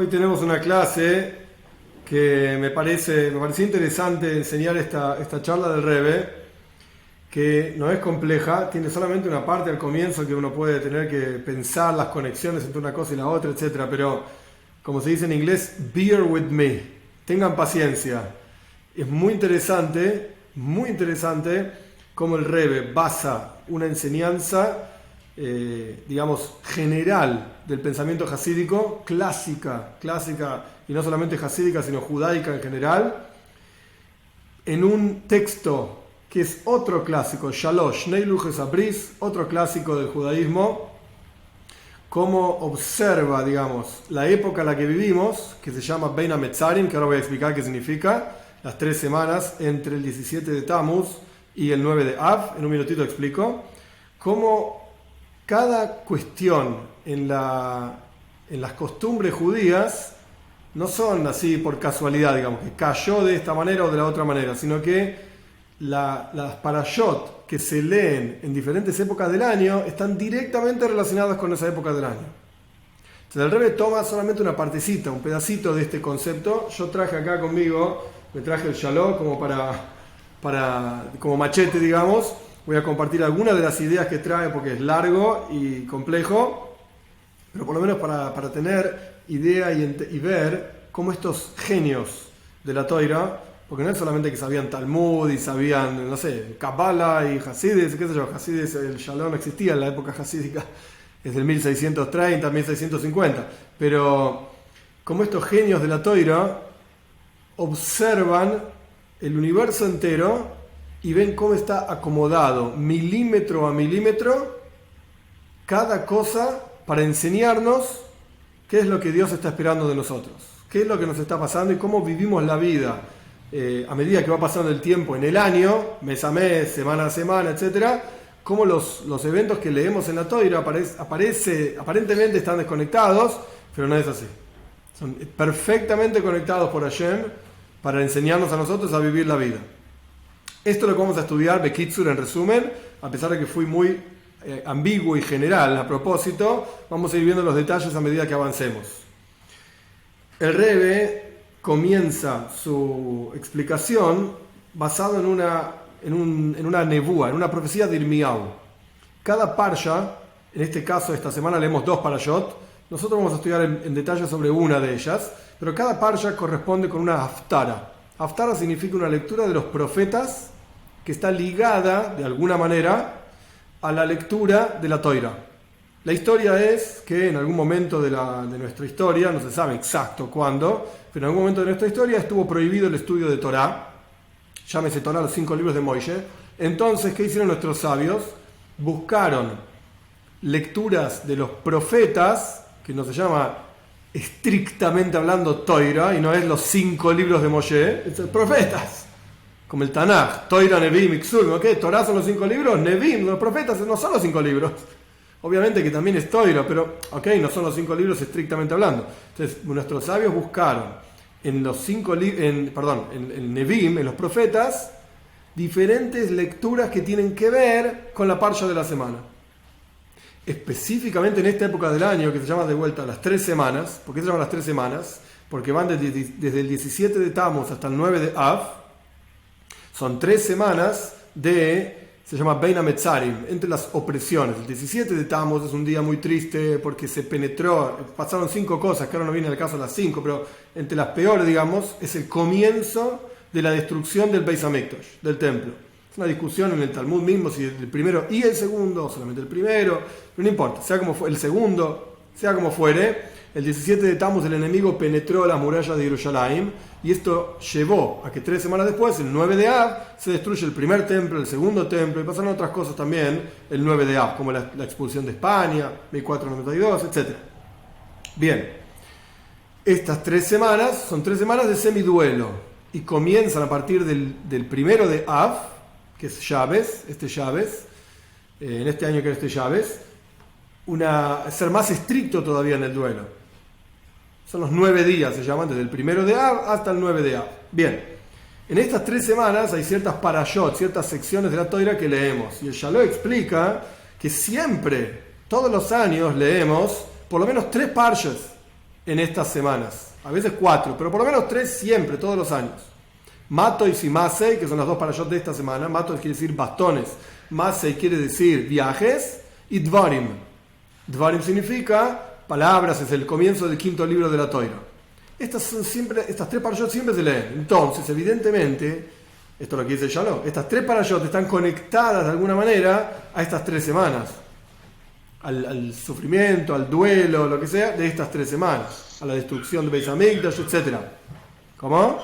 Hoy tenemos una clase que me pareció interesante enseñar esta charla del Rebbe, que no es compleja, tiene solamente una parte al comienzo que uno puede tener que pensar las conexiones entre una cosa y la otra, etc. Pero, como se dice en inglés, bear with me, tengan paciencia. Es muy interesante cómo el Rebbe basa una enseñanza digamos, general del pensamiento jasídico, clásica, y no solamente jasídica, sino judaica en general, en un texto que es otro clásico, Shalosh, Shnei Luches Abris, otro clásico del judaísmo, cómo observa, digamos, la época en la que vivimos, que se llama Bein HaMetzarim, que ahora voy a explicar qué significa, las 3 semanas entre el 17 de Tammuz y el 9 de Av, en un minutito explico, cómo cada cuestión en las costumbres judías no son así por casualidad, digamos, que cayó de esta manera o de la otra manera, sino que las parashot que se leen en diferentes épocas del año están directamente relacionadas con esa época del año. Entonces el Rebbe toma solamente una partecita, un pedacito de este concepto. Yo traje acá conmigo, me traje el Shalom como machete, digamos. Voy a compartir algunas de las ideas que trae porque es largo y complejo, pero por lo menos para tener idea y ver cómo estos genios de la Toira, porque no es solamente que sabían Talmud y sabían, no sé, Kabbalah y Hasidis, qué sé yo, Hasidis, el Shalom existía en la época hasídica, es del 1630, 1650, pero como estos genios de la Toira observan el universo entero y ven cómo está acomodado milímetro a milímetro cada cosa para enseñarnos qué es lo que Dios está esperando de nosotros, qué es lo que nos está pasando y cómo vivimos la vida a medida que va pasando el tiempo en el año, mes a mes, semana a semana, etc. Cómo los eventos que leemos en la Toira aparentemente están desconectados, pero no es así. Son perfectamente conectados por Hashem para enseñarnos a nosotros a vivir la vida. Esto es lo que vamos a estudiar, Bekitsur, en resumen, a pesar de que fui muy ambiguo y general a propósito, vamos a ir viendo los detalles a medida que avancemos. El Rebbe comienza su explicación basado en una nebúa, en una profecía de Irmiyahu. Cada parsha, en este caso esta semana leemos 2 parashot, nosotros vamos a estudiar en detalle sobre una de ellas, pero cada parsha corresponde con una haftara. Haftara significa una lectura de los profetas que está ligada, de alguna manera, a la lectura de la Toira. La historia es que en algún momento de nuestra historia, no se sabe exacto cuándo, pero en algún momento de nuestra historia estuvo prohibido el estudio de Torá, llámese Torá, los 5 libros de Moishe. Entonces, ¿qué hicieron nuestros sabios? Buscaron lecturas de los profetas, que no se llama estrictamente hablando Toira, y no es los 5 libros de Moshe, es profetas, como el Tanaj, Toira, Nevim, Iksur, ¿ok? Torah son los 5 libros, Nevim, los profetas no son los 5 libros, obviamente que también es Toira, pero ok, no son los 5 libros estrictamente hablando. Entonces nuestros sabios buscaron en Nevim, en los profetas, diferentes lecturas que tienen que ver con la parsha de la semana. Específicamente en esta época del año, que se llama de vuelta las 3 semanas. ¿Por qué se llaman las 3 semanas? Porque van desde el 17 de Tammuz hasta el 9 de Av. Son 3 semanas se llama Bein HaMetzarim, entre las opresiones. El 17 de Tammuz es un día muy triste porque pasaron 5 cosas, que ahora no viene al caso las 5, pero entre las peores, digamos, es el comienzo de la destrucción del Beis HaMikdash, del templo. Es una discusión en el Talmud mismo si el primero y el segundo, o solamente el primero, pero no importa, sea como fue, el segundo, sea como fuere, el 17 de Tammuz el enemigo penetró las murallas de Jerusalén y esto llevó a que 3 semanas después, el 9 de Av, se destruye el primer templo, el segundo templo y pasaron otras cosas también el 9 de Av, como la expulsión de España, 1492, etc. Bien, estas 3 semanas son 3 semanas de semiduelo y comienzan a partir del primero de Av, que es Shabes, en este año que es Shabes, ser más estricto todavía en el duelo. Son los 9 días, se llaman, desde el 1 de Av hasta el 9 de Av. Bien, en estas 3 semanas hay ciertas parashot, ciertas secciones de la Toira que leemos. Y el Shalom explica que siempre, todos los años, leemos por lo menos 3 parshas. en estas semanas. A veces 4, pero por lo menos 3 siempre, todos los años. Matois y Masei, que son las dos parashot de esta semana. Matois quiere decir bastones, Masei quiere decir viajes, y Dvarim. Dvarim significa palabras, es el comienzo del 5.º libro de la Toira. Estas 3 parashot siempre se leen. Entonces, evidentemente, esto es lo que dice Shalom, estas 3 parashot están conectadas de alguna manera a estas 3 semanas. Al sufrimiento, al duelo, lo que sea, de estas 3 semanas. A la destrucción de Beis Hamikdash, etc. ¿Cómo?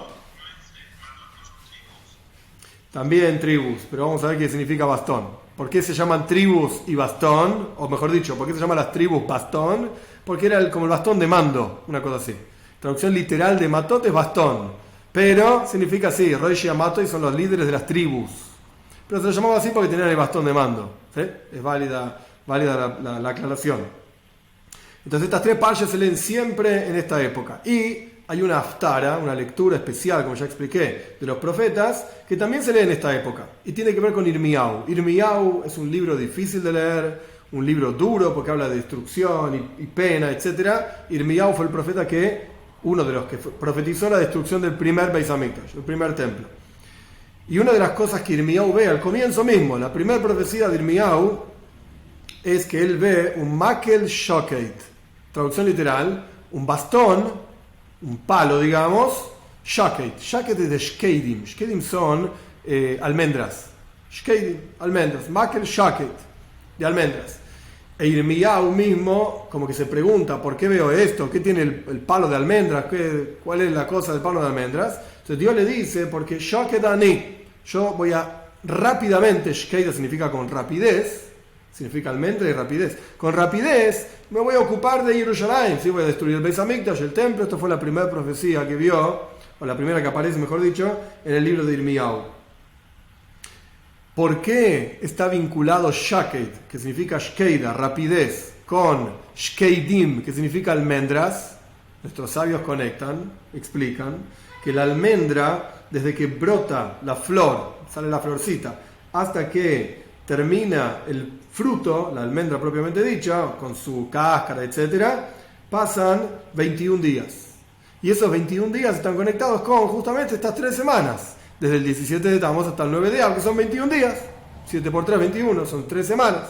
También tribus, pero vamos a ver qué significa bastón. ¿Por qué se llaman tribus y bastón? O mejor dicho, ¿por qué se llaman las tribus bastón? Porque era como el bastón de mando, una cosa así. Traducción literal de matot es bastón, pero significa así, Rosh y Matot son los líderes de las tribus. Pero se lo llamaba así porque tenían el bastón de mando. ¿Sí? Es válida la aclaración. Entonces estas 3 parshas se leen siempre en esta época. Y hay una haftara, una lectura especial, como ya expliqué, de los profetas, que también se lee en esta época. Y tiene que ver con Irmiau. Irmiau es un libro difícil de leer, un libro duro porque habla de destrucción y pena, etc. Irmiau fue el profeta uno de los que profetizó la destrucción del primer Beis Hamikdash, el primer templo. Y una de las cosas que Irmiau ve al comienzo mismo, la primera profecía de Irmiau, es que él ve un makel shoket, traducción literal, un bastón, un palo, digamos, shoket. Shoket es de shkeidim. Shkeidim son almendras. Shkeidim, almendras. Makel shoket, de almendras. E Irmiau mismo, como que se pregunta, ¿por qué veo esto? ¿Qué tiene el palo de almendras? ¿Cuál es la cosa del palo de almendras? Entonces Dios le dice, porque shoket ani, yo voy a rápidamente, shkeida significa con rapidez, significa almendra y rapidez. Con rapidez me voy a ocupar de Jerusalén, ¿sí? Voy a destruir el Beis Hamikdash, el templo. Esto fue la primera profecía que vio, o la primera que aparece, mejor dicho, en el libro de Irmiau. ¿Por qué está vinculado shaket, que significa shkeida, rapidez, con shkeidim, que significa almendras? Nuestros sabios conectan, explican, que la almendra, desde que brota la flor, sale la florcita, hasta que termina el fruto, la almendra propiamente dicha, con su cáscara, etc., pasan 21 días. Y esos 21 días están conectados con justamente estas 3 semanas. Desde el 17 de Tammuz hasta el 9 de Av, que son 21 días. 7 por 3, 21, son 3 semanas.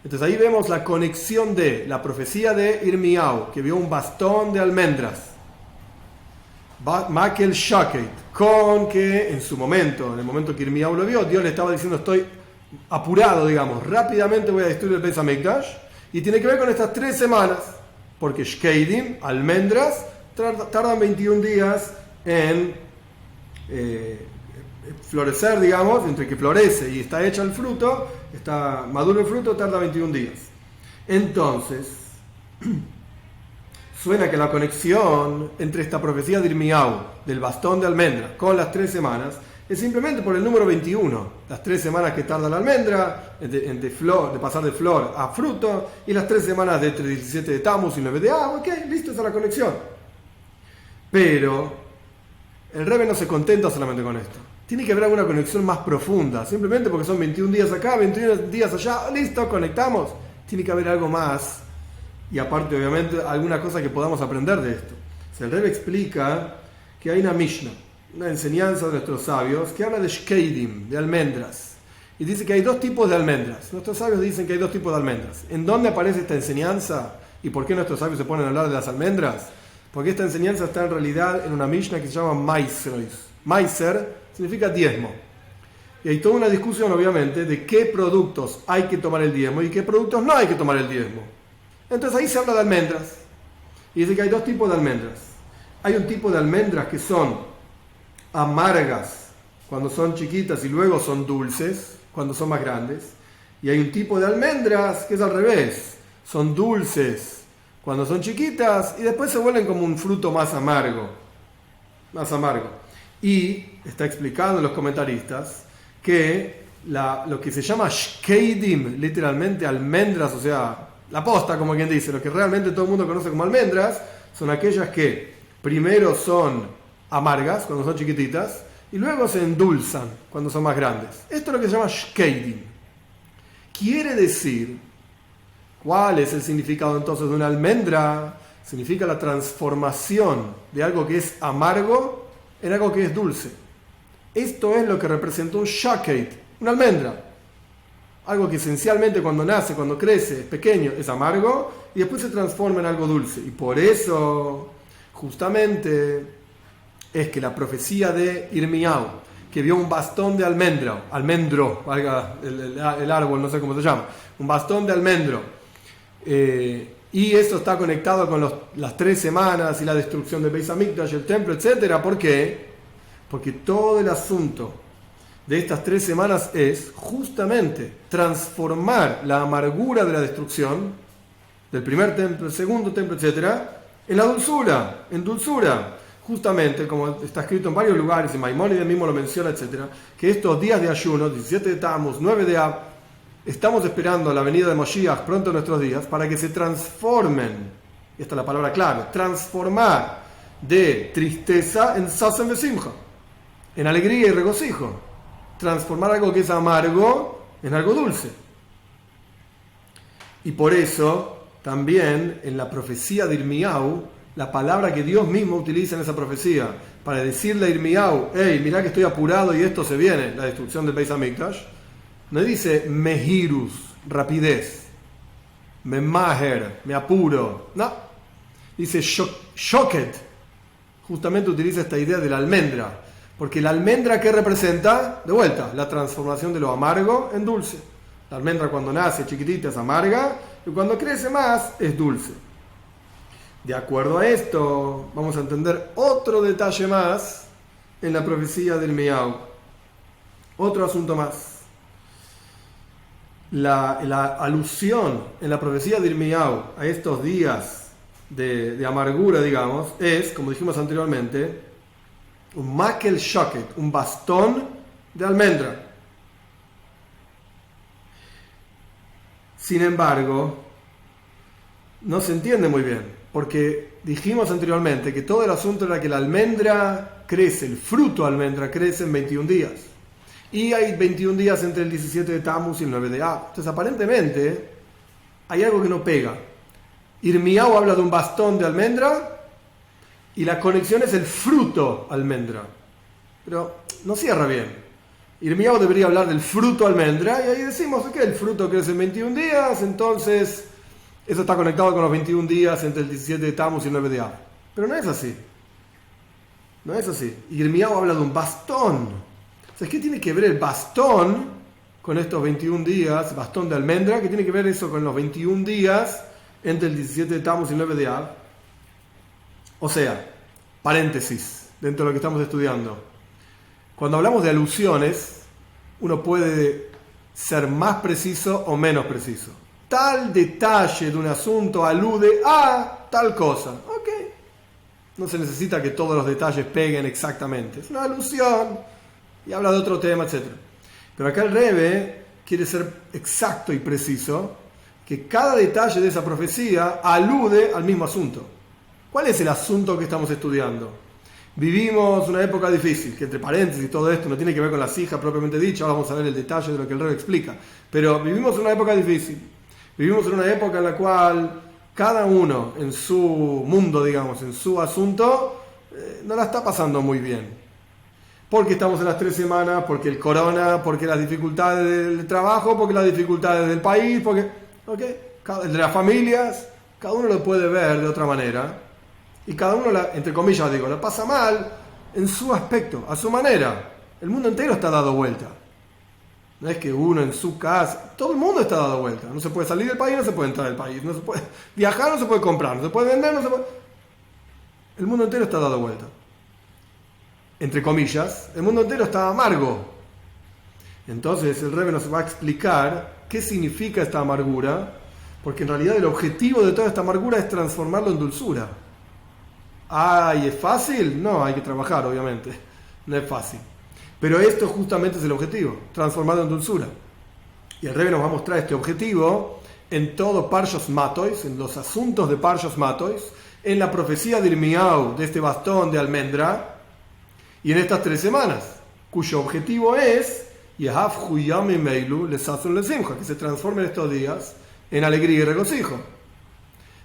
Entonces ahí vemos la conexión de la profecía de Irmiau, que vio un bastón de almendras. Makel Shaket, con que en su momento, en el momento que Irmiau lo vio, Dios le estaba diciendo, estoy apurado, digamos, rápidamente voy a destruir el Beis Hamikdash. Y tiene que ver con estas 3 semanas, porque Shkeidim, almendras, tardan 21 días en florecer, digamos, entre que florece y está hecha el fruto, está maduro el fruto, tarda 21 días. Entonces, suena que la conexión entre esta profecía de Irmiau, del bastón de almendra, con las 3 semanas, es simplemente por el número 21. Las 3 semanas que tarda la almendra, de pasar de flor a fruto, y las 3 semanas de entre 17 de Tammuz y 9 de Av. Ok, listo, esa es la conexión. Pero el Rebbe no se contenta solamente con esto. Tiene que haber alguna conexión más profunda. Simplemente porque son 21 días acá, 21 días allá, listo, conectamos. Tiene que haber algo más. Y aparte, obviamente, alguna cosa que podamos aprender de esto. El Rebbe explica que hay una Mishnah, una enseñanza de nuestros sabios, que habla de shkeidim, de almendras. Y dice que hay 2 tipos de almendras. Nuestros sabios dicen que hay 2 tipos de almendras. ¿En dónde aparece esta enseñanza? ¿Y por qué nuestros sabios se ponen a hablar de las almendras? Porque esta enseñanza está en realidad en una Mishnah que se llama Maiserois. Maiser significa diezmo. Y hay toda una discusión, obviamente, de qué productos hay que tomar el diezmo y qué productos no hay que tomar el diezmo. Entonces ahí se habla de almendras. Y dice que hay 2 tipos de almendras. Hay un tipo de almendras que son amargas cuando son chiquitas y luego son dulces cuando son más grandes. Y hay un tipo de almendras que es al revés. Son dulces cuando son chiquitas y después se vuelven como un fruto más amargo. Más amargo. Y está explicado en los comentaristas que lo que se llama shkeidim, literalmente almendras, o sea, la posta, como quien dice, lo que realmente todo el mundo conoce como almendras, son aquellas que primero son amargas cuando son chiquititas y luego se endulzan cuando son más grandes. Esto es lo que se llama shkeidim. Quiere decir, ¿cuál es el significado entonces de una almendra? significa la transformación de algo que es amargo en algo que es dulce. Esto es lo que representó un shakeit, una almendra. Algo que esencialmente cuando nace, cuando crece, es pequeño, es amargo y después se transforma en algo dulce. Y por eso, justamente, es que la profecía de Irmiau, que vio un bastón de almendro, valga el árbol, no sé cómo se llama, un bastón de almendro, y esto está conectado con las 3 semanas y la destrucción del Beis Hamikdash, el templo, etc. ¿Por qué? Porque todo el asunto de estas 3 semanas es justamente transformar la amargura de la destrucción del primer templo, el segundo templo, etc., en la dulzura, en dulzura. Justamente, como está escrito en varios lugares, y Maimónides mismo lo menciona, etc., que estos días de ayuno, 17 de Tammuz, 9 de Ab, estamos esperando la venida de Moshiach pronto en nuestros días para que se transformen, y esta es la palabra clave, transformar de tristeza en sasen vesimcha, en alegría y regocijo, transformar algo que es amargo en algo dulce. Y por eso también en la profecía de Irmiau, la palabra que Dios mismo utiliza en esa profecía para decirle a Irmiau, hey, mirá que estoy apurado y esto se viene, la destrucción del Beis Hamikdash, no dice mehirus, rapidez, memaher, me apuro, no, dice shoket, justamente utiliza esta idea de la almendra, porque la almendra, ¿qué representa? De vuelta, la transformación de lo amargo en dulce. La almendra cuando nace chiquitita es amarga y cuando crece más es dulce. De acuerdo a esto, vamos a entender otro detalle más en la profecía del Irmiau. Otro asunto más. La alusión en la profecía de Irmiau a estos días de amargura, digamos, es, como dijimos anteriormente, un makel shoket, un bastón de almendra. Sin embargo, no se entiende muy bien, porque dijimos anteriormente que todo el asunto era que la almendra crece, el fruto almendra crece en 21 días. Y hay 21 días entre el 17 de Tammuz y el 9 de Ab. Entonces, aparentemente, hay algo que no pega. Irmiau habla de un bastón de almendra y la conexión es el fruto almendra. Pero no cierra bien. Irmiau debería hablar del fruto almendra y ahí decimos que el fruto crece en 21 días, entonces eso está conectado con los 21 días entre el 17 de Tammuz y el 9 de Ab. Pero no es así. No es así. Irmiau habla de un bastón. Entonces, ¿qué tiene que ver el bastón con estos 21 días, bastón de almendra? ¿Qué tiene que ver eso con los 21 días entre el 17 de Tammuz y el 9 de Ab? O sea, paréntesis, dentro de lo que estamos estudiando. Cuando hablamos de alusiones, uno puede ser más preciso o menos preciso. Tal detalle de un asunto alude a tal cosa. Ok. No se necesita que todos los detalles peguen exactamente. Es una alusión y habla de otro tema, etc. Pero acá el Rebbe quiere ser exacto y preciso, que cada detalle de esa profecía alude al mismo asunto. ¿Cuál es el asunto que estamos estudiando? Vivimos una época difícil, que entre paréntesis todo esto no tiene que ver con la sija propiamente dicha, ahora vamos a ver el detalle de lo que el Rebbe explica. Pero vivimos una época difícil. Vivimos en una época en la cual cada uno en su mundo, digamos, en su asunto, no la está pasando muy bien. Porque estamos en las 3 semanas, porque el corona, porque las dificultades del trabajo, porque las dificultades del país, porque de las familias, cada uno lo puede ver de otra manera. Y cada uno, entre comillas digo, la pasa mal en su aspecto, a su manera. El mundo entero está dado vuelta. No es que uno en su casa, todo el mundo está dado vuelta. No se puede salir del país, no se puede entrar del país. No se puede viajar, no se puede comprar, no se puede vender, no se puede... El mundo entero está dado vuelta. Entre comillas, el mundo entero está amargo. Entonces el Rebbe nos va a explicar qué significa esta amargura, porque en realidad el objetivo de toda esta amargura es transformarlo en dulzura. ¿Y es fácil? No, hay que trabajar, obviamente. No es fácil. Pero esto justamente es el objetivo, transformarlo en dulzura. Y el Rebbe nos va a mostrar este objetivo en todo Parshas Matois, en los asuntos de Parshas Matois, en la profecía de Irmiau, de este bastón de almendra, y en estas 3 semanas, cuyo objetivo es que se transformen estos días en alegría y regocijo.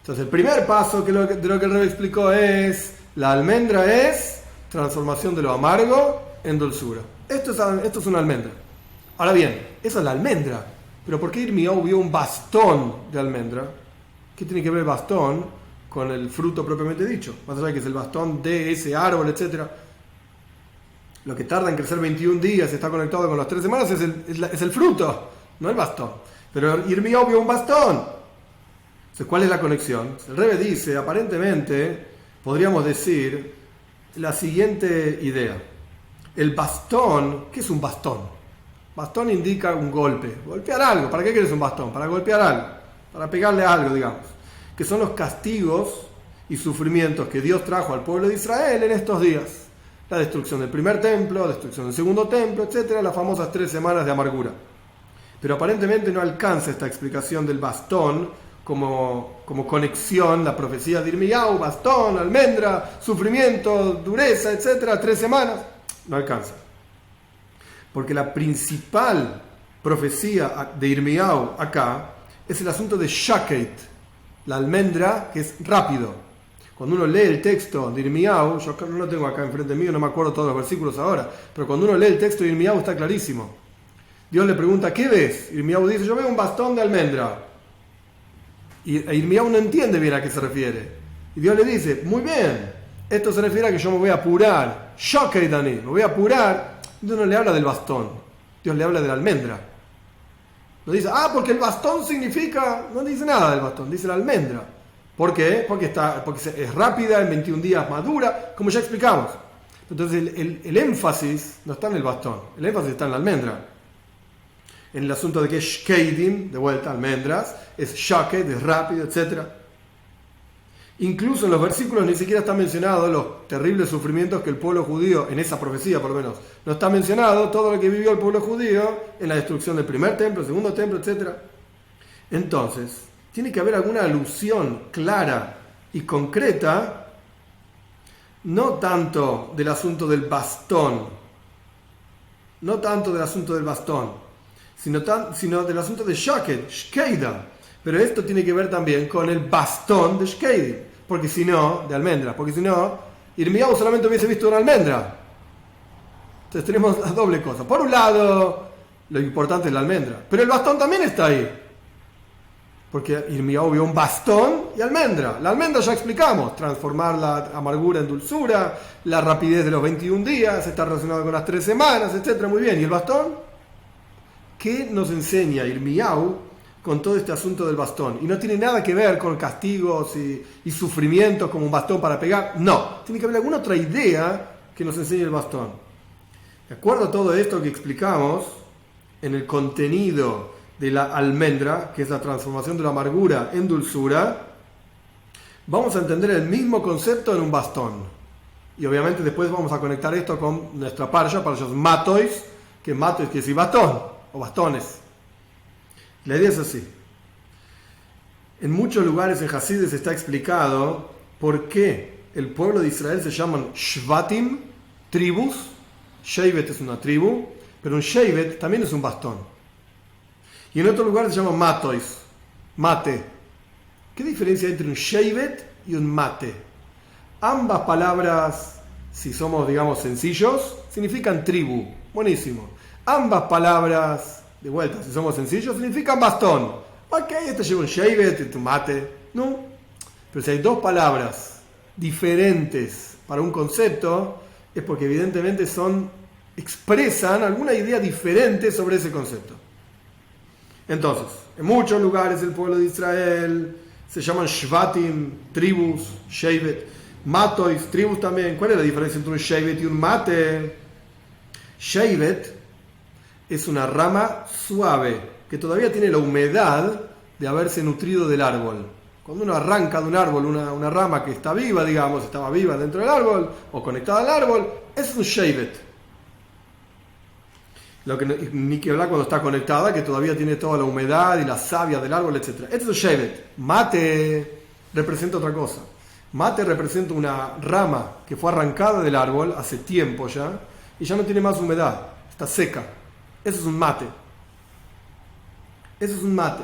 Entonces, el primer paso de lo que el Rebbe explicó es: la almendra es transformación de lo amargo en dulzura. Esto es una almendra. Ahora bien, esa es la almendra. Pero ¿por qué Irmiyahu vio un bastón de almendra? ¿Qué tiene que ver el bastón con el fruto propiamente dicho? Más allá de que es el bastón de ese árbol, etc. Lo que tarda en crecer 21 días, está conectado con las 3 semanas, es el fruto, no el bastón. Pero Irmiyahu vio un bastón. Entonces, ¿cuál es la conexión? El Rebbe dice, aparentemente, podríamos decir la siguiente idea. El bastón, ¿qué es un bastón? Bastón indica un golpe, golpear algo. ¿Para qué quieres un bastón? Para golpear algo, para pegarle algo, digamos. Que son los castigos y sufrimientos que Dios trajo al pueblo de Israel en estos días. La destrucción del primer templo, la destrucción del segundo templo, etc. Las famosas 3 semanas de amargura. Pero aparentemente no alcanza esta explicación del bastón como conexión, la profecía de Irmiyahu, bastón, almendra, sufrimiento, dureza, etc. 3 semanas. No alcanza. Porque la principal profecía de Irmiyahu acá es el asunto de Shaket, la almendra que es rápido. Cuando uno lee el texto de Irmiyahu, yo no lo tengo acá enfrente mío, no me acuerdo todos los versículos ahora, pero cuando uno lee el texto de Irmiyahu está clarísimo. Dios le pregunta, ¿qué ves? Irmiyahu dice, yo veo un bastón de almendra. Y Irmiyahu no entiende bien a qué se refiere. Y Dios le dice, muy bien, esto se refiere a que yo me voy a apurar. Shaket, Dani, me voy a apurar. Dios no le habla del bastón, Dios le habla de la almendra. No dice, porque el bastón significa, no dice nada del bastón, dice la almendra. ¿Por qué? Porque es rápida, en 21 días madura, como ya explicamos. Entonces el énfasis no está en el bastón, el énfasis está en la almendra. En el asunto de que es shkeidim, de vuelta, almendras, es shaket, es rápido, etc. Incluso en los versículos ni siquiera están mencionados los terribles sufrimientos que el pueblo judío, en esa profecía por lo menos, no está mencionado todo lo que vivió el pueblo judío en la destrucción del primer templo, segundo templo, etc. Entonces, tiene que haber alguna alusión clara y concreta, no tanto del asunto del bastón, sino del asunto de Shaket, Shkeida. Pero esto tiene que ver también con el bastón de Shkeidi, porque si no, de almendras, porque si no, Irmiyahu solamente hubiese visto una almendra. Entonces tenemos la doble cosa. Por un lado, lo importante es la almendra, pero el bastón también está ahí. Porque Irmiyahu vio un bastón y almendra. La almendra ya explicamos, transformar la amargura en dulzura, la rapidez de los 21 días, está relacionado con las 3 semanas, etc. Muy bien. ¿Y el bastón? ¿Qué nos enseña Irmiyahu con todo este asunto del bastón? Y no tiene nada que ver con castigos y sufrimientos como un bastón para pegar. No, tiene que haber alguna otra idea que nos enseñe el bastón. De acuerdo a todo esto que explicamos en el contenido de la almendra, que es la transformación de la amargura en dulzura, vamos a entender el mismo concepto en un bastón. Y obviamente después vamos a conectar esto con nuestra parsha Matois, que Matois quiere decir bastón o bastones. La idea es así. En muchos lugares en Hasidus está explicado por qué el pueblo de Israel se llaman Shvatim, tribus. Shevet es una tribu, pero un Shevet también es un bastón. Y en otro lugar se llama Matois, mate. ¿Qué diferencia hay entre un Shevet y un mate? Ambas palabras, si somos, digamos, sencillos, significan tribu. Buenísimo. Ambas palabras, de vuelta, si somos sencillos, significan bastón. Ok, este lleva un Shevet, este un mate. No. Pero si hay dos palabras diferentes para un concepto, es porque evidentemente expresan alguna idea diferente sobre ese concepto. Entonces, en muchos lugares del pueblo de Israel se llaman Shvatim, tribus, Shevet, Matois, tribus también. ¿Cuál es la diferencia entre un Shevet y un mate? Shevet es una rama suave que todavía tiene la humedad de haberse nutrido del árbol. Cuando uno arranca de un árbol una rama que está viva, digamos, estaba viva dentro del árbol o conectada al árbol, ese es un Shevet. Lo que ni que hablar cuando está conectada, que todavía tiene toda la humedad y la savia del árbol, etc. Este es un Shevet. Mate representa otra cosa. Mate representa una rama que fue arrancada del árbol hace tiempo ya y ya no tiene más humedad, está seca. Eso es un mate. Eso es un mate.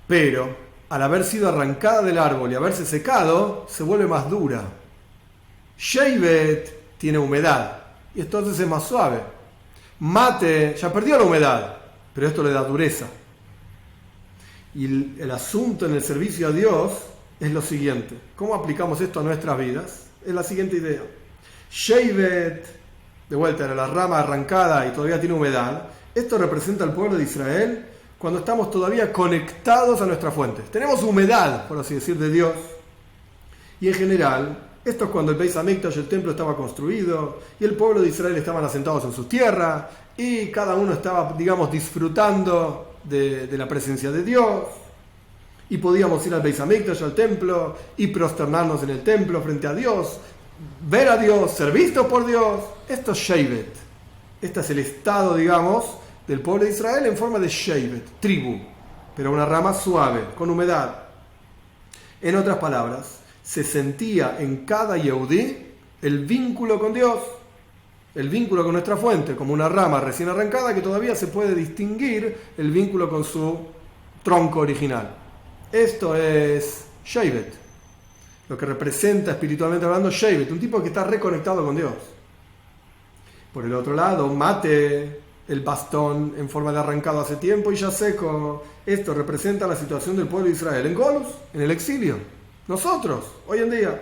Pero al haber sido arrancada del árbol y haberse secado, se vuelve más dura. Shevet tiene humedad y entonces es más suave. Mate ya perdió la humedad, pero esto le da dureza. Y el asunto en el servicio a Dios es lo siguiente. ¿Cómo aplicamos esto a nuestras vidas? Es la siguiente idea. Shevet, de vuelta, era la rama arrancada y todavía tiene humedad. Esto representa al pueblo de Israel cuando estamos todavía conectados a nuestra fuente. Tenemos humedad, por así decir, de Dios. Y en general, esto es cuando el Beis Hamikdash, el templo, estaba construido y el pueblo de Israel estaban asentados en su tierra y cada uno estaba, digamos, disfrutando de la presencia de Dios. Y podíamos ir al Beis Hamikdash, al templo, y prosternarnos en el templo frente a Dios, ver a Dios, ser vistos por Dios. Esto es Shevet. Este es el estado, digamos, del pueblo de Israel en forma de Shevet, tribu, pero una rama suave, con humedad. En otras palabras, se sentía en cada Yehudí el vínculo con Dios, el vínculo con nuestra fuente, como una rama recién arrancada que todavía se puede distinguir el vínculo con su tronco original. Esto es Shevet, lo que representa espiritualmente hablando Shevet, un tipo que está reconectado con Dios. Por el otro lado, Mate, el bastón en forma de arrancado hace tiempo y ya seco. Esto representa la situación del pueblo de Israel en Golus, en el exilio. Nosotros, hoy en día,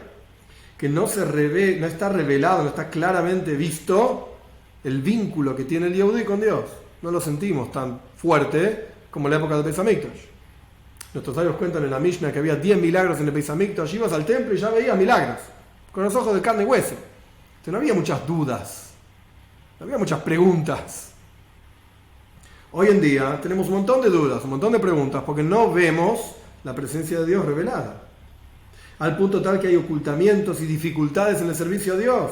que no está revelado, no está claramente visto el vínculo que tiene el Yehudí con Dios. No lo sentimos tan fuerte como en la época del Beis Hamikdash. Nuestros sabios cuentan en la Mishnah que había 10 milagros en el Beis Hamikdash. Ibas al templo y ya veías milagros, con los ojos de carne y hueso. Entonces no había muchas dudas, no había muchas preguntas. Hoy en día tenemos un montón de dudas, un montón de preguntas, porque no vemos la presencia de Dios revelada. Al punto tal que hay ocultamientos y dificultades en el servicio a Dios.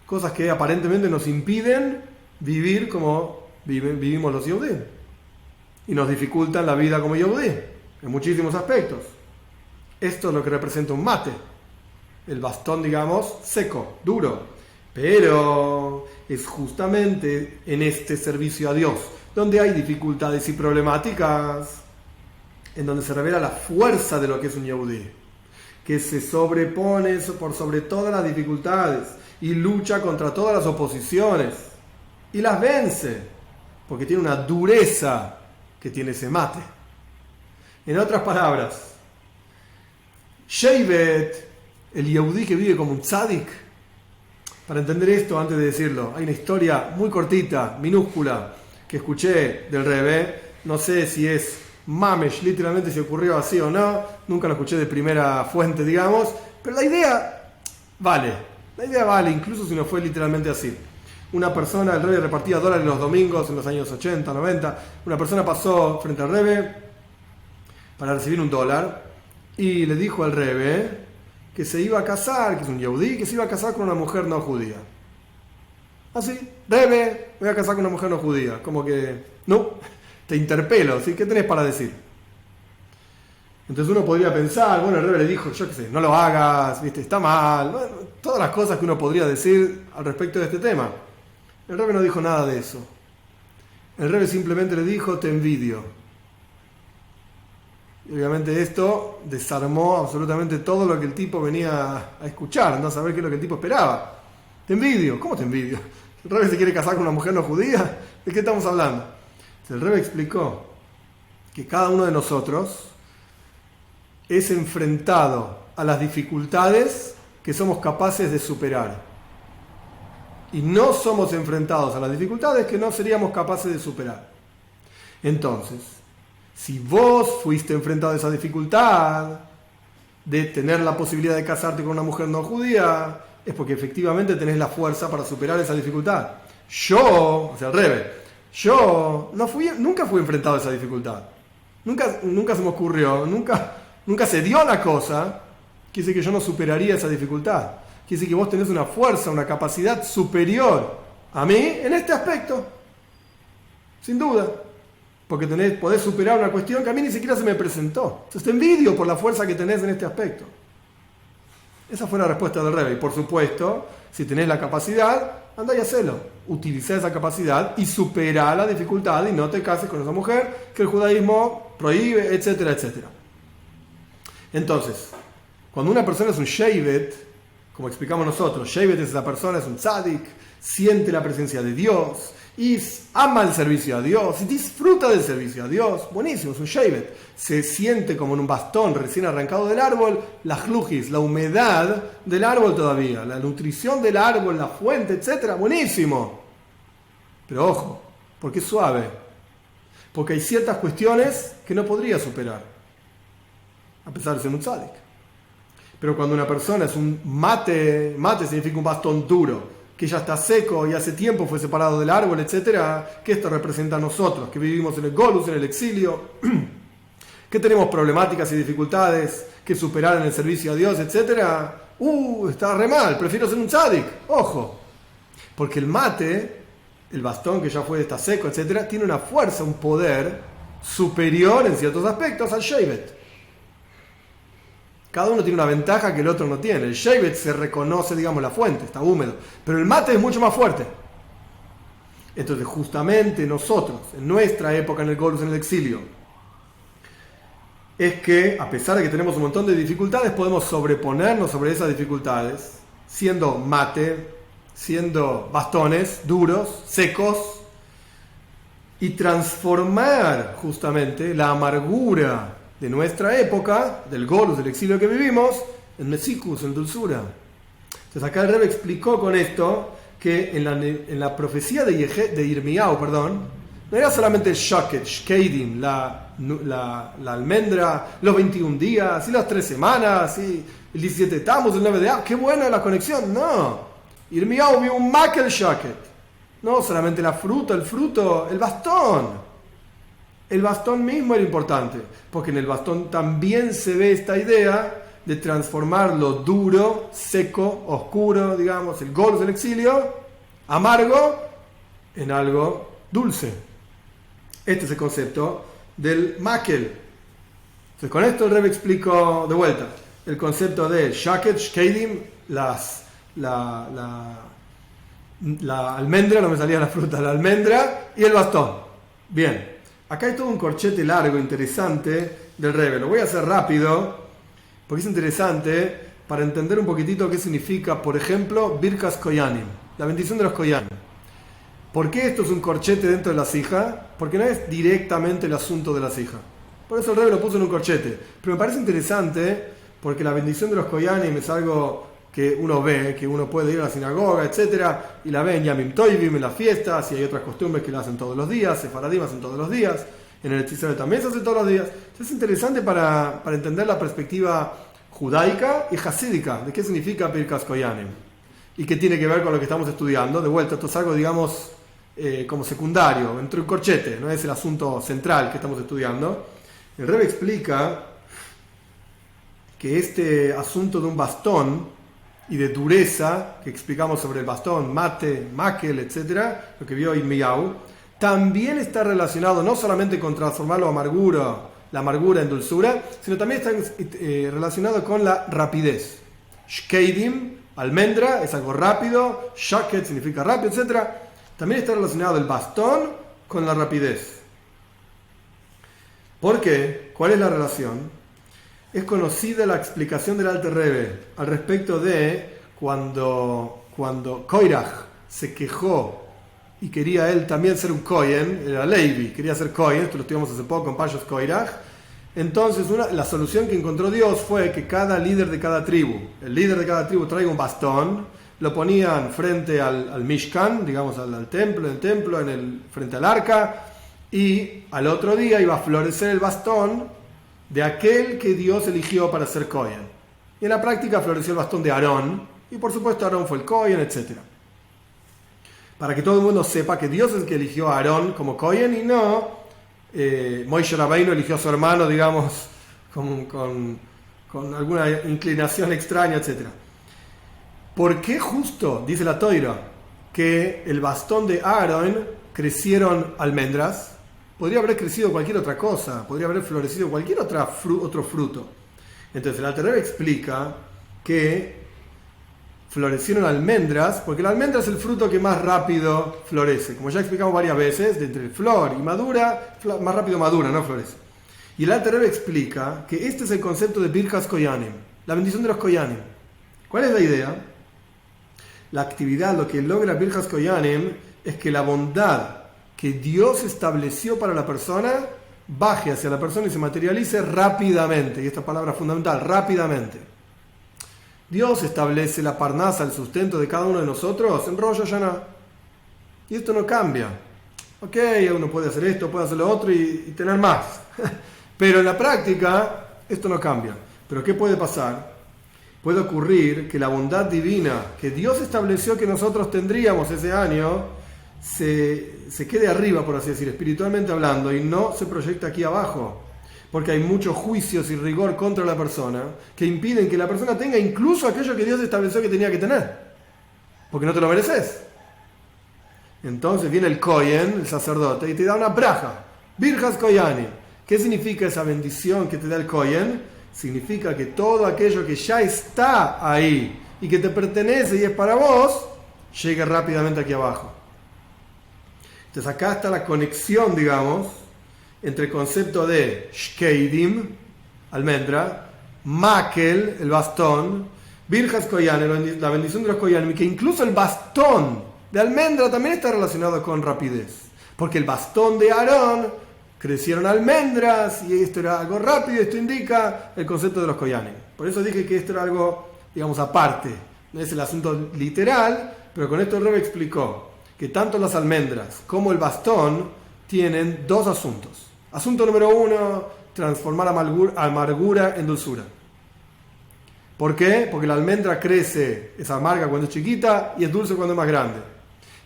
Cosas que aparentemente nos impiden vivir como vivimos los Yehudí. Y nos dificultan la vida como Yehudí, en muchísimos aspectos. Esto es lo que representa un mate. El bastón, digamos, seco, duro. Pero es justamente en este servicio a Dios, donde hay dificultades y problemáticas, en donde se revela la fuerza de lo que es un Yehudí, que se sobrepone por sobre todas las dificultades y lucha contra todas las oposiciones y las vence, porque tiene una dureza que tiene ese mate. En otras palabras, Shevet, el Yehudí que vive como un tzadik. Para entender esto, antes de decirlo, hay una historia muy cortita, minúscula, que escuché del Rebbe. No sé si es Mamesh, literalmente si ocurrió así o no, nunca lo escuché de primera fuente, digamos, pero la idea vale, incluso si no fue literalmente así. Una persona, el Rebbe repartía dólares los domingos en los años 80, 90, una persona pasó frente al Rebbe para recibir $1 y le dijo al Rebbe que se iba a casar, que es un Yehudí, que se iba a casar con una mujer no judía. Así, Rebbe, voy a casar con una mujer no judía, como que, no, te interpelo, ¿sí? ¿Qué tenés para decir? Entonces uno podría pensar, bueno, el Rebbe le dijo, yo qué sé, no lo hagas, ¿viste? Está mal, bueno, todas las cosas que uno podría decir al respecto de este tema. El Rebbe no dijo nada de eso. El Rebbe simplemente le dijo, te envidio. Y obviamente esto desarmó absolutamente todo lo que el tipo venía a escuchar, no a saber qué es lo que el tipo esperaba. Te envidio. ¿Cómo te envidio? ¿El Rebbe se quiere casar con una mujer no judía? ¿De qué estamos hablando? El Rebbe explicó que cada uno de nosotros es enfrentado a las dificultades que somos capaces de superar. Y no somos enfrentados a las dificultades que no seríamos capaces de superar. Entonces, si vos fuiste enfrentado a esa dificultad de tener la posibilidad de casarte con una mujer no judía, es porque efectivamente tenés la fuerza para superar esa dificultad. Yo, o sea, el Rebbe, yo nunca fui enfrentado a esa dificultad. Nunca se me ocurrió, nunca se dio la cosa. Quiere decir que yo no superaría esa dificultad. Quiere decir que vos tenés una fuerza, una capacidad superior a mí en este aspecto. Sin duda. Porque podés superar una cuestión que a mí ni siquiera se me presentó. Entonces te envidio por la fuerza que tenés en este aspecto. Esa fue la respuesta del Rebbe. Y por supuesto, si tenés la capacidad, andá y hacelo. utiliza esa capacidad y supera la dificultad y no te cases con esa mujer que el judaísmo prohíbe, etcétera, etcétera. Entonces, cuando una persona es un shevet, como explicamos nosotros, shevet es esa persona, es un tzadik, siente la presencia de Dios y ama el servicio a Dios y disfruta del servicio a Dios, buenísimo, es un shevet, se siente como en un bastón recién arrancado del árbol, la jlujis, la humedad del árbol todavía, la nutrición del árbol, la fuente, etcétera, buenísimo. Pero ojo, porque es suave, porque hay ciertas cuestiones que no podría superar, a pesar de ser un tzadik. Pero cuando una persona es un mate significa un bastón duro, que ya está seco y hace tiempo fue separado del árbol, etcétera, que esto representa a nosotros, que vivimos en el golus, en el exilio, que tenemos problemáticas y dificultades que superar en el servicio a Dios, etcétera. Está re mal, prefiero ser un tzadik. Ojo, porque el mate, el bastón que ya está seco, etcétera, tiene una fuerza, un poder superior en ciertos aspectos al shevet. Cada uno tiene una ventaja que el otro no tiene. El shevet se reconoce, digamos, la fuente, está húmedo. Pero el mate es mucho más fuerte. Entonces, justamente nosotros, en nuestra época en el golus, en el exilio, es que, a pesar de que tenemos un montón de dificultades, podemos sobreponernos sobre esas dificultades, siendo mate, siendo bastones duros, secos, y transformar justamente la amargura de nuestra época, del golus, del exilio que vivimos, en mesikus, en dulzura. Entonces acá el Rebbe explicó con esto que en la profecía de Irmiyahu, no era solamente el shaket, shkedim, la almendra, los 21 días, y las 3 semanas, y el 17 de Tammuz, el 9 de Av, qué buena la conexión. No, Irmiyahu vio un makel shaket, no solamente la fruta, el fruto, el bastón. El bastón mismo era importante, porque en el bastón también se ve esta idea de transformar lo duro, seco, oscuro, digamos, el golus del exilio, amargo, en algo dulce. Este es el concepto del makel. Entonces, con esto el Rebbe explicó de vuelta el concepto de shaket, shkedim, la almendra, no me salía la fruta, la almendra y el bastón. Bien. Acá hay todo un corchete largo, interesante, del Rebbe. Lo voy a hacer rápido, porque es interesante para entender un poquitito qué significa, por ejemplo, Birkas Koyanim, la bendición de los Koyanim. ¿Por qué esto es un corchete dentro de la sija? Porque no es directamente el asunto de la sija. Por eso el Rebbe lo puso en un corchete. Pero me parece interesante, porque la bendición de los Koyanim es algo que uno ve, que uno puede ir a la sinagoga, etcétera, y la ve en Yamim Toivim, en las fiestas, y hay otras costumbres que la hacen todos los días, sefaradim hacen todos los días, en el Eretz también se hace todos los días. Entonces es interesante para entender la perspectiva judaica y hasídica de qué significa Birkas Koyanim y qué tiene que ver con lo que estamos estudiando. De vuelta, esto es algo, digamos, como secundario, entre el corchete, no es el asunto central que estamos estudiando. El Rebbe explica que este asunto de un bastón y de dureza, que explicamos sobre el bastón, mate, makel, etc., lo que vio Irmiyahu, también está relacionado no solamente con transformar la amargura en dulzura, sino también está relacionado con la rapidez. Shkeidim, almendra, es algo rápido, shaket significa rápido, etc. También está relacionado el bastón con la rapidez. ¿Por qué? ¿Cuál es la relación? Es conocida la explicación del Alter Rebbe al respecto de cuando Koirach se quejó y quería él también ser un Kohen, era Levi, quería ser Kohen, esto lo estudiamos hace poco en Payos Koirach. Entonces la solución que encontró Dios fue que cada líder de cada tribu, el líder de cada tribu traiga un bastón, lo ponían frente al Mishkan, digamos al templo, frente al arca, y al otro día iba a florecer el bastón de aquel que Dios eligió para ser Kohen. Y en la práctica floreció el bastón de Aarón, y por supuesto Aarón fue el Kohen, etc. Para que todo el mundo sepa que Dios es el que eligió a Aarón como Kohen y no Moishe Rabbeinu eligió a su hermano, digamos, con alguna inclinación extraña, etc. ¿Por qué justo, dice la Toira, que el bastón de Aarón crecieron almendras? Podría haber crecido cualquier otra cosa, podría haber florecido cualquier otro fruto. Entonces el Alter Rebbe explica que florecieron almendras, porque la almendra es el fruto que más rápido florece. Como ya explicamos varias veces, de entre flor y madura, más rápido madura, no florece. Y el Alter Rebbe explica que este es el concepto de Birkas Koyanim, la bendición de los Koyanim. ¿Cuál es la idea? La actividad, lo que logra Birkas Koyanim, es que la bondad que Dios estableció para la persona baje hacia la persona y se materialice rápidamente. Y esta palabra es fundamental, rápidamente. Dios establece la parnasa, el sustento de cada uno de nosotros en Rosh Hashanah. Y esto no cambia. Ok, uno puede hacer esto, puede hacer lo otro y tener más. Pero en la práctica, esto no cambia. ¿Pero qué puede pasar? Puede ocurrir que la bondad divina que Dios estableció que nosotros tendríamos ese año se quede arriba, por así decir, espiritualmente hablando, y no se proyecta aquí abajo. Porque hay muchos juicios y rigor contra la persona que impiden que la persona tenga incluso aquello que Dios estableció que tenía que tener. Porque no te lo mereces. Entonces viene el Kohen, el sacerdote, y te da una braja. Birjas Koyani. ¿Qué significa esa bendición que te da el Kohen? Significa que todo aquello que ya está ahí y que te pertenece y es para vos, llegue rápidamente aquí abajo. Entonces acá está la conexión, digamos, entre el concepto de Shkeidim, almendra, Makel, el bastón, Birjas Koyanim, la bendición de los Koyanim, que incluso el bastón de almendra también está relacionado con rapidez. Porque el bastón de Aarón crecieron almendras y esto era algo rápido, esto indica el concepto de los Koyanim. Por eso dije que esto era algo, digamos, aparte. No es el asunto literal, pero con esto el Rebbe explicó que tanto las almendras como el bastón tienen dos asuntos. Asunto número 1, transformar amargura en dulzura. ¿Por qué? Porque la almendra crece, es amarga cuando es chiquita y es dulce cuando es más grande.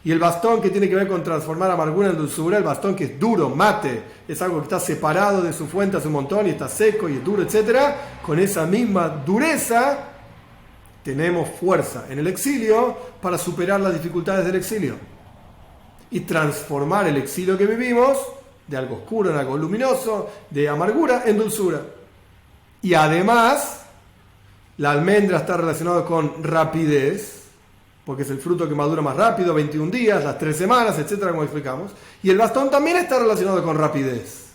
Y el bastón, que tiene que ver con transformar amargura en dulzura, el bastón que es duro, mate, es algo que está separado de su fuente hace un montón y está seco y es duro, etc. Con esa misma dureza tenemos fuerza en el exilio para superar las dificultades del exilio y transformar el exilio que vivimos de algo oscuro en algo luminoso, de amargura en dulzura. Y además, la almendra está relacionada con rapidez, porque es el fruto que madura más rápido, 21 días, las 3 semanas, etcétera, como explicamos. Y el bastón también está relacionado con rapidez,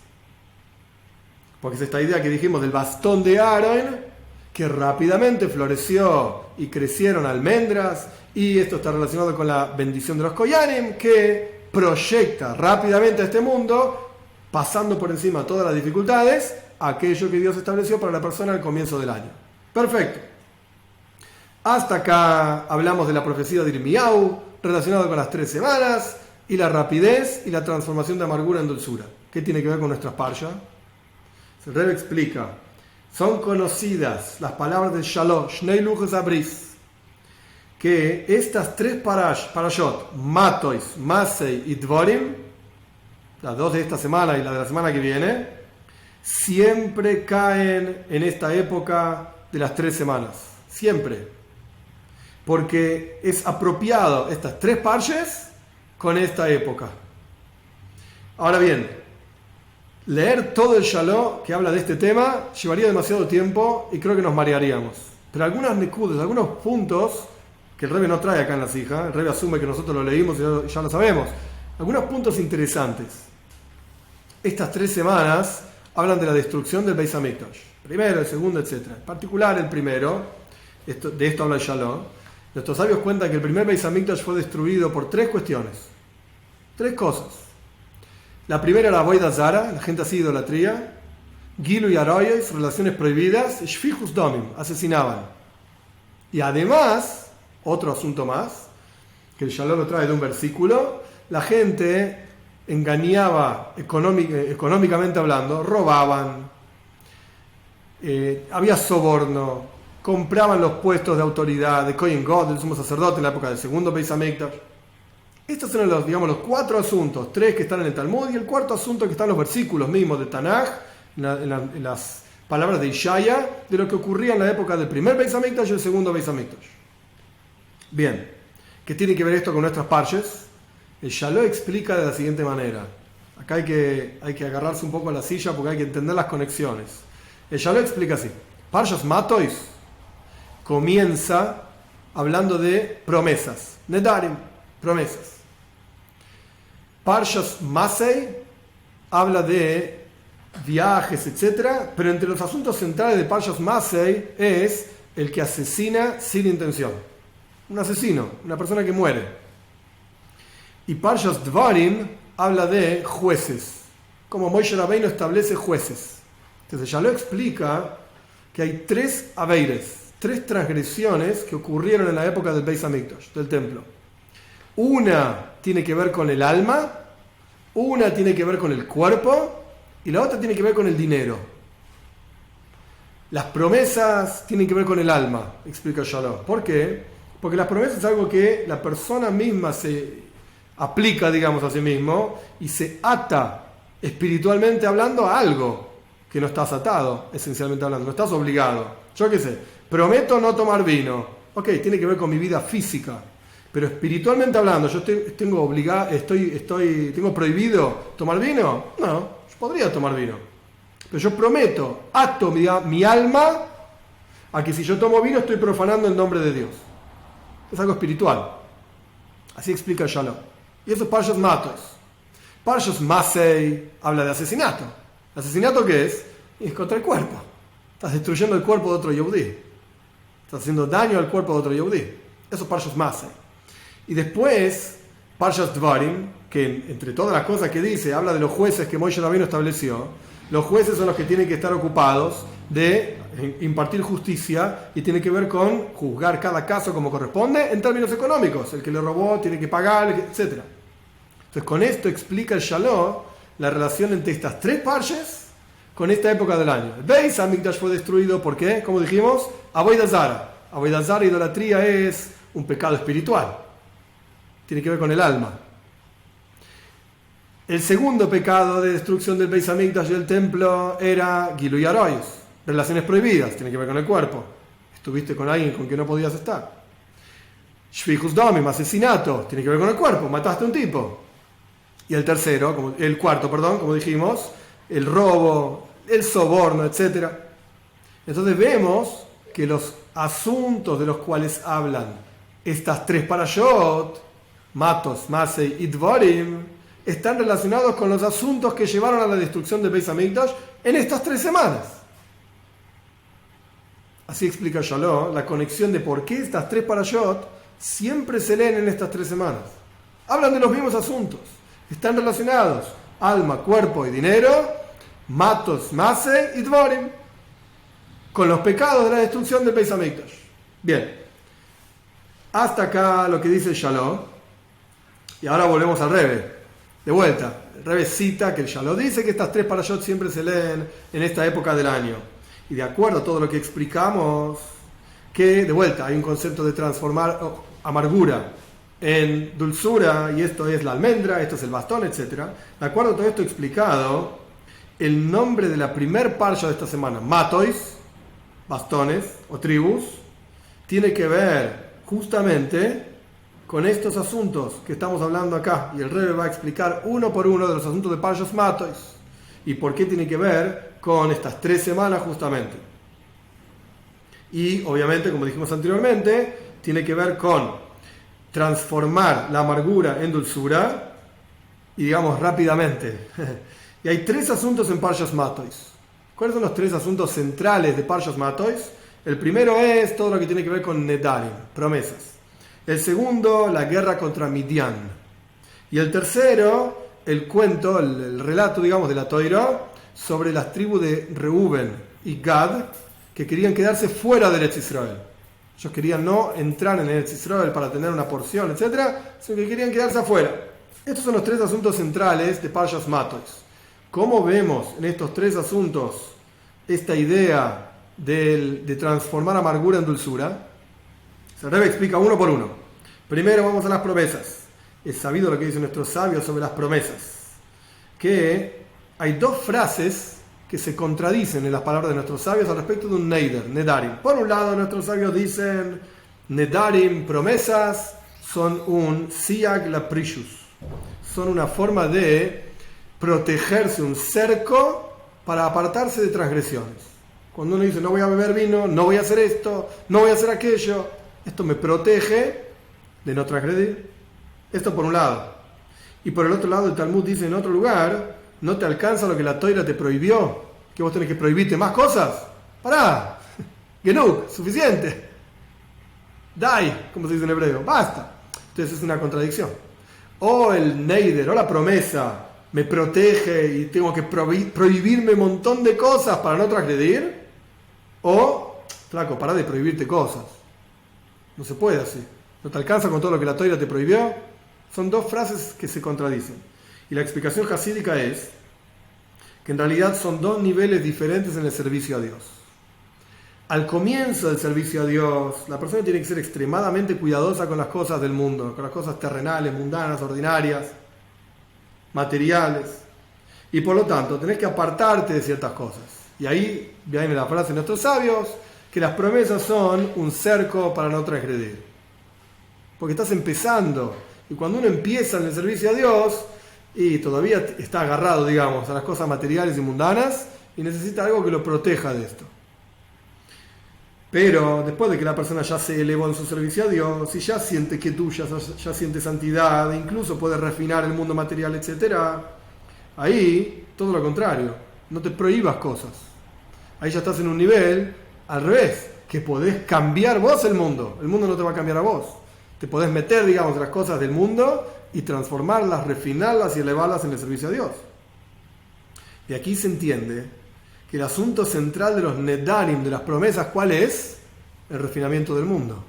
porque es esta idea que dijimos del bastón de Aarón, que rápidamente floreció y crecieron almendras, y esto está relacionado con la bendición de los Koyanim, que proyecta rápidamente a este mundo, pasando por encima de todas las dificultades, aquello que Dios estableció para la persona al comienzo del año. Perfecto. Hasta acá hablamos de la profecía de Irmiyahu, relacionada con las 3 semanas, y la rapidez y la transformación de amargura en dulzura. ¿Qué tiene que ver con nuestras parsha? El Rebbe explica, son conocidas las palabras de Shalosh, Shnei Luchos Abris, que estas 3 parashot, Matois, Masei y Dvorim, las 2 de esta semana y la de la semana que viene, siempre caen en esta época de las 3 semanas. Siempre. Porque es apropiado estas 3 parshes con esta época. Ahora bien, leer todo el Shalom que habla de este tema llevaría demasiado tiempo y creo que nos marearíamos. Pero algunas nekudas, algunos puntos que el Rebbe no trae acá en la sija, el Rebbe asume que nosotros lo leímos y ya lo sabemos. Algunos puntos interesantes. Estas 3 semanas hablan de la destrucción del Beis Hamikdash. Primero, el segundo, etc. En particular, el primero, de esto habla el Shalom. Nuestros sabios cuentan que el primer Beis Hamikdash fue destruido por 3 cuestiones. 3 cosas. La primera era Avodah Zara, la gente hacía idolatría. Gilu y Aroyes, relaciones prohibidas. Shfichus Domim, asesinaban. Y además, otro asunto más, que el Shalom lo trae de un versículo, la gente engañaba económicamente hablando, robaban, había soborno, compraban los puestos de autoridad de Kohen God, del sumo sacerdote en la época del segundo Beis Hamikdash. Estos son los 4 asuntos, 3 que están en el Talmud y el cuarto asunto que está en los versículos mismos de Tanaj, en las palabras de Ishaya, de lo que ocurría en la época del primer Beis Hamikdash y el segundo Beis Hamikdash. Bien, ¿qué tiene que ver esto con nuestras parches? El Shalom explica de la siguiente manera. Acá hay que agarrarse un poco a la silla porque hay que entender las conexiones. El Shalom explica así. Parshas Matois comienza hablando de promesas. Nedarim, promesas. Parshas Masei habla de viajes, etc. Pero entre los asuntos centrales de Parshas Masei es el que asesina sin intención. Un asesino, una persona que muere. Y Parshas Dvarim habla de jueces, como Moshe Rabbeinu establece jueces. Entonces ya lo explica que hay 3 aveires, 3 transgresiones que ocurrieron en la época del Beis Hamikdash, del templo. Una tiene que ver con el alma, una tiene que ver con el cuerpo y la otra tiene que ver con el dinero. Las promesas tienen que ver con el alma, explica Shalom. ¿Por qué? Porque las promesas es algo que la persona misma se aplica, digamos, a sí mismo y se ata espiritualmente hablando a algo que no estás atado, esencialmente hablando, no estás obligado. Yo qué sé, prometo no tomar vino. Ok, tiene que ver con mi vida física, pero espiritualmente hablando, ¿yo tengo prohibido tomar vino? No, yo podría tomar vino. Pero yo prometo, ato mi alma a que si yo tomo vino estoy profanando el nombre de Dios. Es algo espiritual. Así explica Shalom. Y eso es Parshas Matos. Parshas Masei habla de asesinato. ¿Asesinato qué es? Es contra el cuerpo. Estás destruyendo el cuerpo de otro Yehudí. Estás haciendo daño al cuerpo de otro Yehudí. Eso es Parshas Masei. Y después, Parshas Dvarim, que entre todas las cosas que dice, habla de los jueces que Moshe Rabbeinu estableció. Los jueces son los que tienen que estar ocupados de impartir justicia y tiene que ver con juzgar cada caso como corresponde en términos económicos. El que le robó tiene que pagar, etc. Entonces, con esto explica el Shalom la relación entre estas 3 parches con esta época del año. El Beis Hamikdash fue destruido porque, como dijimos, Avodah Zara. Avodah Zara, idolatría, es un pecado espiritual. Tiene que ver con el alma. El segundo pecado de destrucción del Beis Hamikdash y del templo era Gilui Arayos, relaciones prohibidas, tiene que ver con el cuerpo. Estuviste con alguien con quien no podías estar. Shvichus Damim, asesinato, tiene que ver con el cuerpo, mataste a un tipo. Y el cuarto, como dijimos, el robo, el soborno, etc. Entonces vemos que los asuntos de los cuales hablan estas 3 parashot, Matos, Masei y Dvarim, están relacionados con los asuntos que llevaron a la destrucción del Beis Hamikdash en estas 3 semanas. Así explica Shalom la conexión de por qué estas 3 parashot siempre se leen en estas 3 semanas. Hablan de los mismos asuntos. Están relacionados. Alma, cuerpo y dinero. Matos, Masei y Dvarim. Con los pecados de la destrucción del Beis Hamikdash. Bien. Hasta acá lo que dice Shalom. Y ahora volvemos al Rebbe. De vuelta. El Rebbe cita que el Shalom dice que estas 3 parashot siempre se leen en esta época del año. Y de acuerdo a todo lo que explicamos, que de vuelta hay un concepto de transformar amargura en dulzura, y esto es la almendra, esto es el bastón, etc. De acuerdo a todo esto explicado, el nombre de la primer parsha de esta semana, Matois, bastones o tribus, tiene que ver justamente con estos asuntos que estamos hablando acá. Y el Rebbe va a explicar uno por uno de los asuntos de Parshas Matois y por qué tiene que ver con estas 3 semanas justamente. Y obviamente, como dijimos anteriormente, tiene que ver con transformar la amargura en dulzura, y digamos rápidamente. Y hay 3 asuntos en Parshas Matois. ¿Cuáles son los 3 asuntos centrales de Parshas Matois? El primero es todo lo que tiene que ver con Nedarim, promesas. El segundo, la guerra contra Midian. Y el tercero, el cuento, el relato, digamos, de la Toira sobre las tribus de Reuben y Gad, que querían quedarse fuera del Eretz Israel. Ellos querían no entrar en el Eretz Israel para tener una porción, etc., sino que querían quedarse afuera. Estos son los 3 asuntos centrales de Parshas Matois. ¿Cómo vemos en estos 3 asuntos esta idea de transformar amargura en dulzura? Se Rebbe explica uno por uno. Primero vamos a las promesas. Es sabido lo que dicen nuestros sabios sobre las promesas, que hay 2 frases que se contradicen en las palabras de nuestros sabios al respecto de un neider, nedarim. Por un lado, nuestros sabios dicen nedarim, promesas, son un siag laprishus, son una forma de protegerse, un cerco para apartarse de transgresiones. Cuando uno dice no voy a beber vino, no voy a hacer esto, no voy a hacer aquello, Esto me protege de no transgredir. Esto por un lado. Y por el otro lado el Talmud dice en otro lugar, no te alcanza lo que la Toira te prohibió, que vos tenés que prohibirte más cosas. Pará, genug, suficiente. Dai, como se dice en hebreo, basta. Entonces es una contradicción. O el neider, o la promesa, me protege y tengo que prohibirme un montón de cosas para no transgredir. O, flaco, pará de prohibirte cosas. No se puede así. No te alcanza con todo lo que la Toira te prohibió. Son dos frases que se contradicen. Y la explicación jasídica es que en realidad son dos niveles diferentes en el servicio a Dios. Al comienzo del servicio a Dios, la persona tiene que ser extremadamente cuidadosa con las cosas del mundo, con las cosas terrenales, mundanas, ordinarias, materiales. Y por lo tanto, tenés que apartarte de ciertas cosas. Y ahí viene la frase de nuestros sabios, que las promesas son un cerco para no transgredir. Porque estás empezando. Y cuando uno empieza en el servicio a Dios, y todavía está agarrado, digamos, a las cosas materiales y mundanas, y necesita algo que lo proteja de esto. Pero después de que la persona ya se elevó en su servicio a Dios, y ya siente quietud, ya siente santidad, e incluso puede refinar el mundo material, etc., ahí, todo lo contrario, no te prohíbas cosas. Ahí ya estás en un nivel, al revés, que podés cambiar vos el mundo no te va a cambiar a vos. Te podés meter, digamos, las cosas del mundo y transformarlas, refinarlas y elevarlas en el servicio a Dios. Y aquí se entiende que el asunto central de los nedarim, de las promesas, ¿cuál es? El refinamiento del mundo.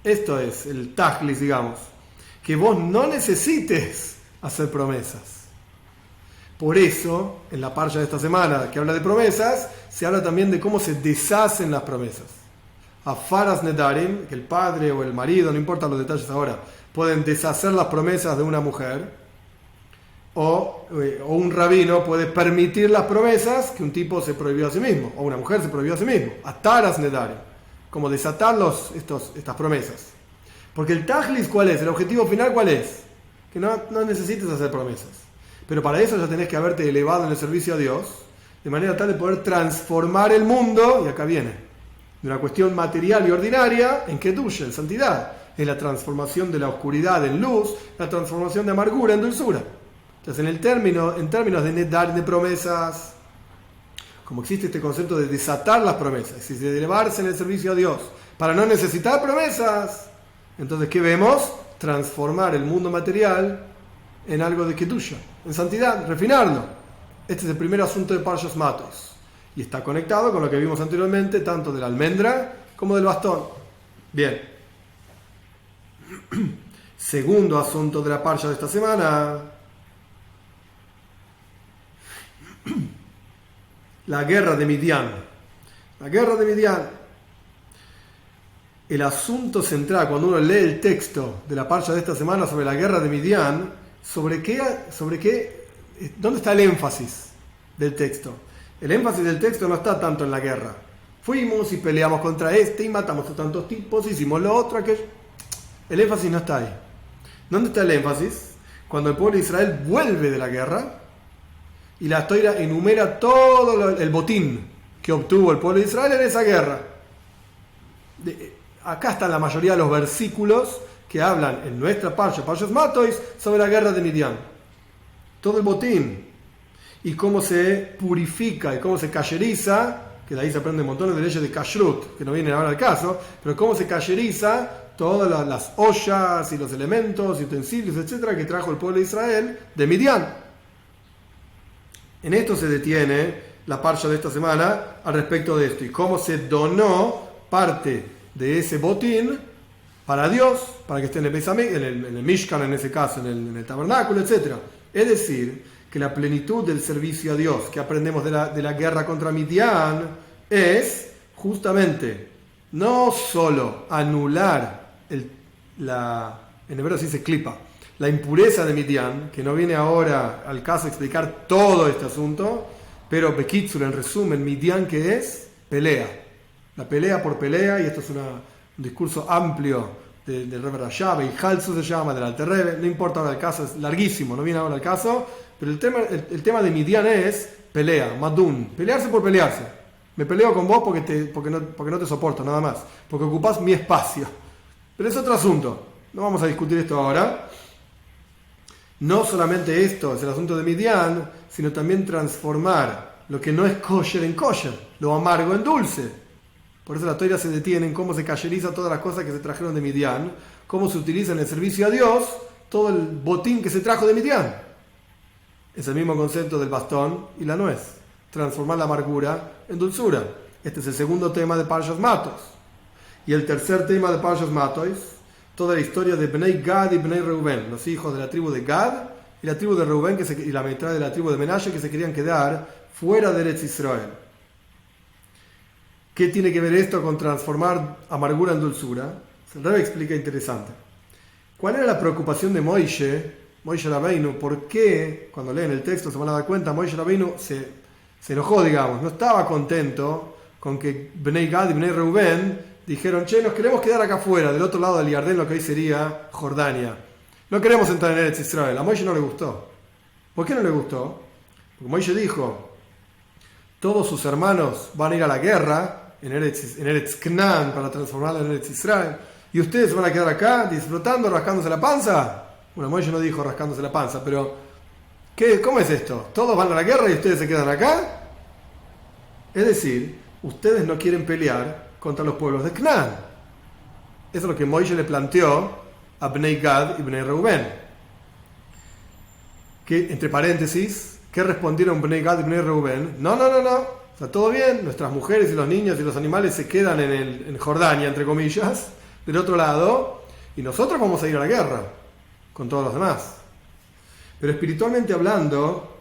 Esto es el tajlis, digamos, que vos no necesites hacer promesas. Por eso, en la parsha de esta semana que habla de promesas, se habla también de cómo se deshacen las promesas. Afaras nedarim, que el padre o el marido, no importa los detalles ahora, pueden deshacer las promesas de una mujer, o un rabino puede permitir las promesas que un tipo se prohibió a sí mismo, o una mujer se prohibió a sí mismo. Ataras nedarim, como desatar estas promesas. Porque el tajlis, ¿cuál es? El objetivo final, ¿cuál es? Que no necesites hacer promesas. Pero para eso ya tenés que haberte elevado en el servicio a Dios, de manera tal de poder transformar el mundo, y acá viene, de una cuestión material y ordinaria en kedusha, en santidad. Es la transformación de la oscuridad en luz, la transformación de amargura en dulzura. Entonces, en términos de nedar, de promesas, como existe este concepto de desatar las promesas, y de elevarse en el servicio a Dios para no necesitar promesas, entonces, ¿qué vemos? Transformar el mundo material en algo de kedusha, en santidad, refinarlo. Este es el primer asunto de Parshas Matos. Y está conectado con lo que vimos anteriormente, tanto de la almendra como del bastón. Bien. Segundo asunto de la parsha de esta semana. La guerra de Midian. La guerra de Midian. El asunto central, cuando uno lee el texto de la parsha de esta semana sobre la guerra de Midian, ¿sobre qué? ¿Dónde está el énfasis del texto? El énfasis del texto no está tanto en la guerra. Fuimos y peleamos contra y matamos a tantos tipos, hicimos lo otro, aquello. El énfasis no está ahí. ¿Dónde está el énfasis? Cuando el pueblo de Israel vuelve de la guerra y la Toira enumera todo el botín que obtuvo el pueblo de Israel en esa guerra. Acá están la mayoría de los versículos que hablan en nuestra parsha, Parshas Matos, sobre la guerra de Midian. Todo el botín. Y cómo se purifica y cómo se kasheriza, que de ahí se aprenden montones de leyes de kashrut, que no vienen ahora al caso, pero cómo se kasheriza todas las ollas y los elementos y utensilios, etcétera, que trajo el pueblo de Israel de Midian. En esto se detiene la parsha de esta semana al respecto de esto, y cómo se donó parte de ese botín para Dios, para que esté en el Mishkan, en ese caso, en el tabernáculo, etcétera. Es decir, que la plenitud del servicio a Dios que aprendemos de la guerra contra Midian es justamente no solo anular en hebreo se dice klipa, la impureza de Midian, que no viene ahora al caso explicar todo este asunto, pero Bekitsur, en resumen, Midian, ¿qué es? Pelea. La pelea por pelea, y esto es un discurso amplio del Rebbe Rashab, y Halzu se llama, del Alter Rebbe, no importa ahora el caso, es larguísimo, no viene ahora al caso. Pero el tema de Midian es pelea, madun, pelearse por pelearse. Me peleo con vos porque no te soporto, nada más. Porque ocupás mi espacio. Pero es otro asunto. No vamos a discutir esto ahora. No solamente esto es el asunto de Midian, sino también transformar lo que no es kosher en kosher, lo amargo en dulce. Por eso la Torá se detiene en cómo se kasheriza todas las cosas que se trajeron de Midian, cómo se utiliza en el servicio a Dios todo el botín que se trajo de Midian. Es el mismo concepto del bastón y la nuez. Transformar la amargura en dulzura. Este es el segundo tema de Parshas Matos. Y el tercer tema de Parshas Matos, toda la historia de Bnei Gad y Bnei Reuben, los hijos de la tribu de Gad y la tribu de Reuben y la mitad de la tribu de Menashe que se querían quedar fuera de Eretz Israel. ¿Qué tiene que ver esto con transformar amargura en dulzura? El Rebbe explica interesante. ¿Cuál era la preocupación de Moishe Rabbeinu? ¿Por qué, cuando leen el texto se van a dar cuenta, Moishe Rabbeinu se enojó, digamos, no estaba contento con que Bnei Gad y Bnei Reuben dijeron, nos queremos quedar acá afuera, del otro lado del Jordán, lo que hoy sería Jordania. No queremos entrar en Eretz Israel. A Moishe no le gustó. ¿Por qué no le gustó? Porque Moishe dijo, todos sus hermanos van a ir a la guerra en Eretz Canaán para transformarla en Eretz Israel, y ustedes se van a quedar acá disfrutando, rascándose la panza. Bueno, Moishe no dijo rascándose la panza, pero ¿cómo es esto? ¿Todos van a la guerra y ustedes se quedan acá? Es decir, ustedes no quieren pelear contra los pueblos de Canaán. Eso es lo que Moishe le planteó a Bnei Gad y Bnei Reuben. Que, entre paréntesis, ¿qué respondieron Bnei Gad y Bnei Reuben? No. Está todo bien, nuestras mujeres y los niños y los animales se quedan en Jordania, entre comillas, del otro lado, y nosotros vamos a ir a la guerra con todos los demás. Pero espiritualmente hablando,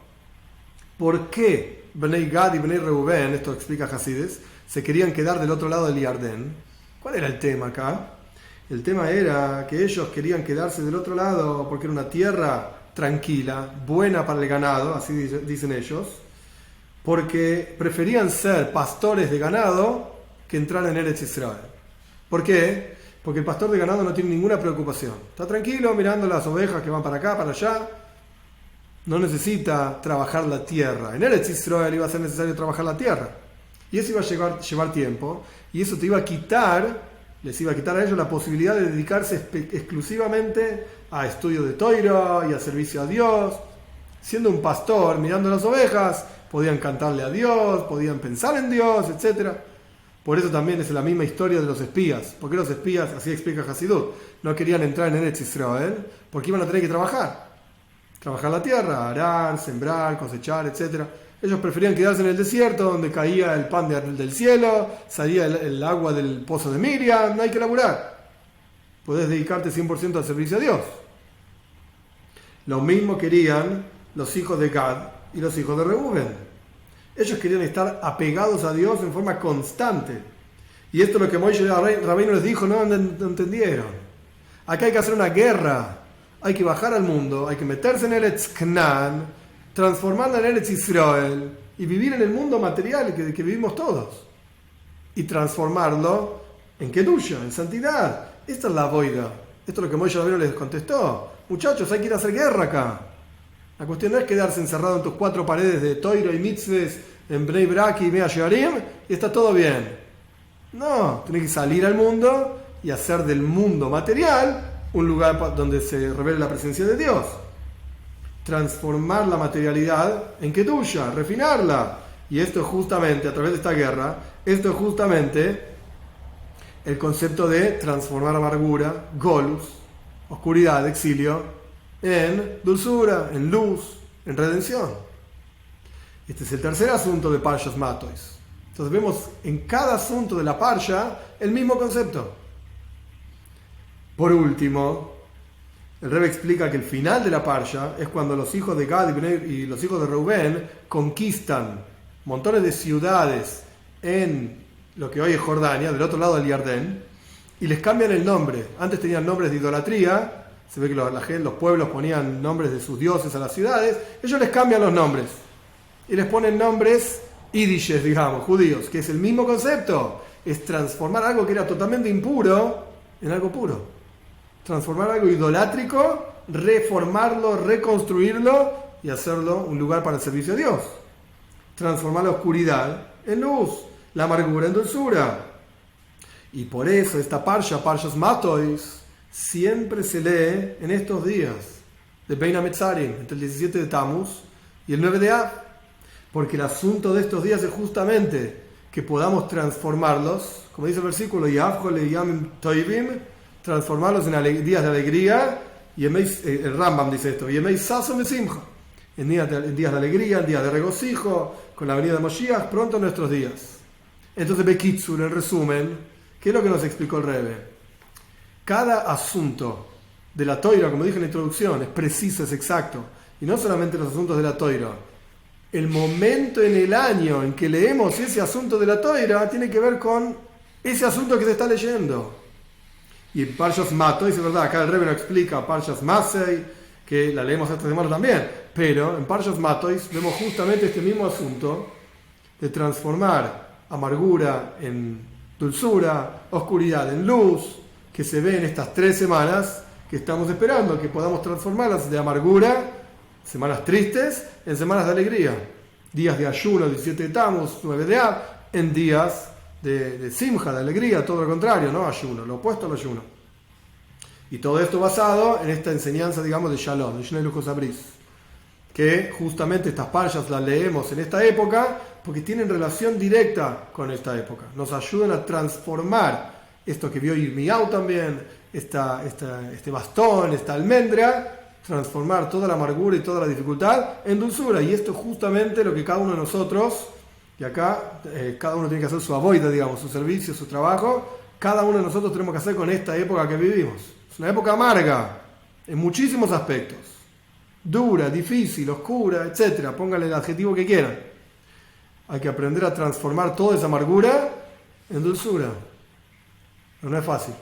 ¿por qué Bnei Gad y Bnei Reuben, esto explica Hasides, se querían quedar del otro lado del Jordán? ¿Cuál era el tema acá? El tema era que ellos querían quedarse del otro lado porque era una tierra tranquila, buena para el ganado, así dicen ellos, porque preferían ser pastores de ganado que entrar en Eretz Israel. ¿Por qué? Porque el pastor de ganado no tiene ninguna preocupación. Está tranquilo mirando las ovejas que van para acá, para allá. No necesita trabajar la tierra. En Eretz Israel iba a ser necesario trabajar la tierra. Y eso iba a llevar tiempo. Y eso les iba a quitar a ellos la posibilidad de dedicarse exclusivamente a estudio de Toiro y a servicio a Dios. Siendo un pastor, mirando las ovejas, podían cantarle a Dios, podían pensar en Dios, etc. Por eso también es la misma historia de los espías. Porque los espías, así explica Hasidut, no querían entrar en Eretz Israel porque iban a tener que trabajar la tierra, arar, sembrar, cosechar, etc. Ellos preferían quedarse en el desierto donde caía el pan del cielo, salía el agua del pozo de Miriam, no hay que laburar. Podés dedicarte 100% al servicio a Dios. Lo mismo querían los hijos de Gad y los hijos de Reuben. Ellos querían estar apegados a Dios en forma constante. Y esto es lo que Moishe Rabbeinu les dijo, no entendieron. Acá hay que hacer una guerra. Hay que bajar al mundo, hay que meterse en Eretz Canaán, transformarla en Eretz Israel y vivir en el mundo material que vivimos todos. Y transformarlo en Kedusha, en santidad. Esta es la boida. Esto es lo que Moishe Rabbeinu les contestó. Muchachos, hay que ir a hacer guerra acá. La cuestión no es quedarse encerrado en tus 4 paredes de Toiro y Mitzves, en Bnei Brak y Mea Shearim, y está todo bien. No, tenés que salir al mundo y hacer del mundo material un lugar donde se revele la presencia de Dios. Transformar la materialidad en Kedusha, refinarla. Y esto es justamente, a través de esta guerra, esto es justamente el concepto de transformar amargura, golus, oscuridad, exilio, en dulzura, en luz, en redención. Este es el tercer asunto de Parshas Matos. Entonces vemos en cada asunto de la Parsha el mismo concepto. Por último, el Rebbe explica que el final de la Parsha es cuando los hijos de Gad y los hijos de Reuben conquistan montones de ciudades en lo que hoy es Jordania, del otro lado del Jordán, y les cambian el nombre. Antes tenían nombres de idolatría. Se ve que los pueblos ponían nombres de sus dioses a las ciudades. Ellos les cambian los nombres y les ponen nombres yidishes, digamos, judíos, que es el mismo concepto. Es transformar algo que era totalmente impuro en algo puro. Transformar algo idolátrico, reformarlo, reconstruirlo y hacerlo un lugar para el servicio a Dios. Transformar la oscuridad en luz. la amargura en dulzura. Y por eso esta Parshas Matois, siempre se lee en estos días de Bein HaMetzarim, entre el 17 de Tammuz y el 9 de Av, porque el asunto de estos días es justamente que podamos transformarlos, como dice el versículo, transformarlos en días de alegría, y el Rambam dice esto, en días de alegría, en días de regocijo, con la venida de Moshiach, pronto en nuestros días. Entonces, Bekitsur, en resumen, ¿qué es lo que nos explicó el Rebbe? Cada asunto de la Toira, como dije en la introducción, es preciso, es exacto. Y no solamente los asuntos de la Toira. El momento en el año en que leemos ese asunto de la Toira tiene que ver con ese asunto que se está leyendo. Y en Parshas Matois, es verdad, acá el Rebbe lo explica, Parshas Masei, que la leemos esta semana también. Pero en Parshas Matois vemos justamente este mismo asunto de transformar amargura en dulzura, oscuridad en luz, que se ve en estas 3 semanas que estamos esperando, que podamos transformarlas de amargura, semanas tristes, en semanas de alegría. Días de ayuno, 17 de Tammuz, 9 de Av, en días de simja, de alegría, todo lo contrario, no ayuno, lo opuesto al ayuno. Y todo esto basado en esta enseñanza, digamos, de Shalom, de Shnei Luchos Abris, que justamente estas parshas las leemos en esta época porque tienen relación directa con esta época. Nos ayudan a transformar esto que vio Yirmiyahu también, este bastón, esta almendra, transformar toda la amargura y toda la dificultad en dulzura. Y esto es justamente lo que cada uno de nosotros, y acá cada uno tiene que hacer su avoida, digamos, su servicio, su trabajo, cada uno de nosotros tenemos que hacer con esta época que vivimos. Es una época amarga en muchísimos aspectos. Dura, difícil, oscura, etc. Pónganle el adjetivo que quieran. Hay que aprender a transformar toda esa amargura en dulzura. Pero no es fácil.